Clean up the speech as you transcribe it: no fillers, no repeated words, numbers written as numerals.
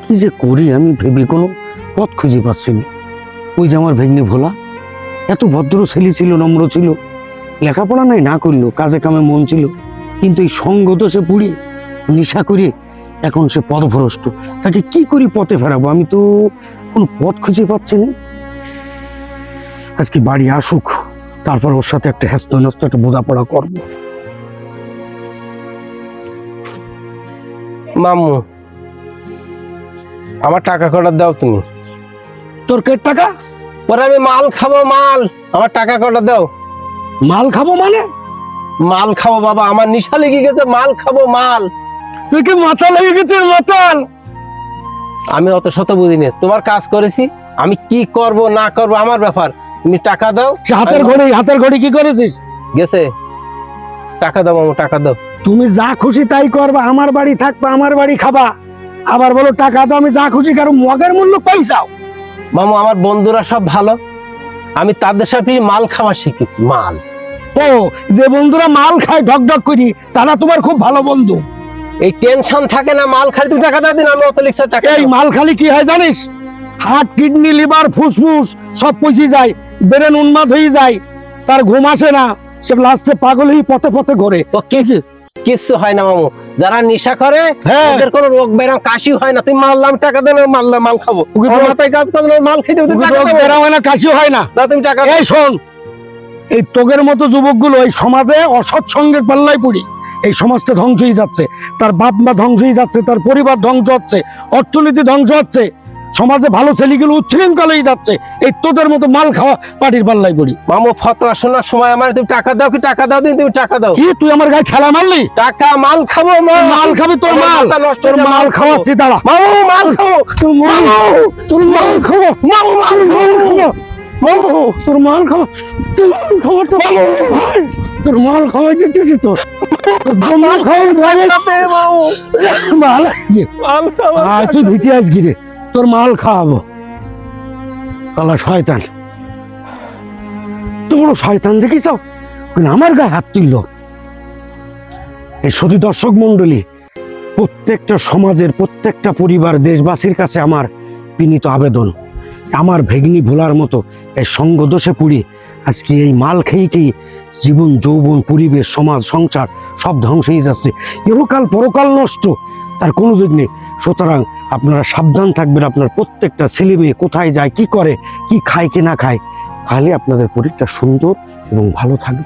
কি যে করি আমি ভেবে কোনো পথ খুঁজে পাচ্ছি না। ওই যে আমার ভেগ্নি ভোলা, এত ভদ্র ছেলে ছিল, নম্র ছিল, লেখাপড়া নাই না করলো, কাজে কামে মন ছিল, কিন্তু এই সঙ্গ তো সে পুড়ি নেশা করে এখন সে পথভ্রষ্ট। তাকে কি করি পথে ফেরাবো? আমি তো কোনো পথ খুঁজে পাচ্ছি না। আজকে বাড়ি আসুক, তারপর ওর সাথে একটা হ্যাস্ত একটা বোঝাপড়া করবো। মামু, আমার টাকা কটা দাও তুমি। তোর কে টাকা? পরে আমি মাল খাবো, মাল। আমার টাকা কটা দাও। মাল খাবো মানে? মাল খাবো বাবা, আমার নিশা লেগে গেছে, মাল খাবো, মাল। তুই কি মাথা লেগে গেছে? মাতাল? আমি অত শত বুঝিনি, তোমার কাজ করেছি, আমি কি করব না করব আমার ব্যাপার। তুমি টাকা দাও। হাতের ঘড়ি কি করেছিস? গেছে। টাকা দাও মামু, টাকা দাও। তুমি যা খুশি তাই করবা, আমার বাড়ি থাকবা, আমার বাড়ি খাবা, আবার বলো টাকা দাও। আমি যা খুশি কারো মগের মূল্য পাইছাও? মামু, আমার বন্ধুরা সব ভালো, আমি তাদের সাথে মাল খাওয়া শিখেছি, মাল। ও, যে বন্ধুরা মাল খায় ঢক ঢক করি, তারা তোমার খুব ভালো বন্ধু। এই টেনশন থাকে না, মাল খালি। তুমি টাকা দাও দিন, আমি অত লিখছে টাকা। এই মাল খালি কি হয় জানিস? হার্ট, কিডনি, লিভার, ফুসফুস সব পচে যায়, ব্রেন উন্মাদ হয়ে যায়, তার ঘুম আসে না, সে লাস্টে পাগল হয়ে পথে পথে ঘোরে। ও কিছু হয় না মামু, যারা নেশা করে ওদের কোনো রোগ বেরাম কাশি হয় না। তুমি মারলাম, টাকা দেন, মারলাম, মাল খাবো। মাথায় কাজ করলে মাল খেতে হয় না, কাশিও হয় না। তুমি টাকা। এই শোন, এই তোগের মতো যুবকগুলো এই সমাজে অসৎসঙ্গের পাল্লায় পড়ি এই সমাজটা ধ্বংস হয়ে যাচ্ছে, তার বাপ মা ধ্বংস হয়ে যাচ্ছে, তার পরিবার ধ্বংস হচ্ছে, অর্থনীতি ধ্বংস হচ্ছে, সমাজে ভালো ছেলেগুলো উচ্ছৃঙ্খল হয়ে যাচ্ছে এই তোদের মতো মাল খাওয়া পার্টির পাল্লায় পড়ি। মামু, ফতোয়া শোনার সময় আমার তুমি টাকা দাও, কি টাকা দাও দিন, তুমি টাকা দাও। কি তুই আমার গায়ে ঠেলা মারলি? টাকা, মাল খাবো। মাল খাবি? তোর মাল, তোর মাল খাওয়াচ্ছি, দাঁড়া। মামু, মাল খাবো। তোর মাল খাবো, মামু, মাল খাবো, মামু, তোর মাল খাবো, তোর মাল খাবো, তোর মাল খাওয়াই দিতেছি, তোর মাল খাওয়াই মাল। তুই ভিটে আস গিরে, তোর মাল খাওয়াবো। কালা শয়তান, তোর শয়তান দেখিস আমার গায়ে হাত তুলল। এই শুধু দর্শক মন্ডলী, প্রত্যেকটা সমাজের, প্রত্যেকটা পরিবার, দেশবাসীর কাছে আমার বিনীত আবেদন, আমার ভেগ্নি ভোলার মতো এই সঙ্গ দোষে পুড়ি আজকে এই মাল খেয়ে জীবন, যৌবন, পরিবেশ, সমাজ, সংসার সব ধ্বংস হয়ে যাচ্ছে। ইহকাল পরকাল নষ্ট, তার কোনো দিক নেই। সুতরাং আপনারা সাবধান থাকবেন। আপনার প্রত্যেকটা ছেলে মেয়ে কোথায় যায়, কি করে, কি খায় কি না খায়, তাহলে আপনাদের পরিবারটা সুন্দর এবং ভালো থাকবে।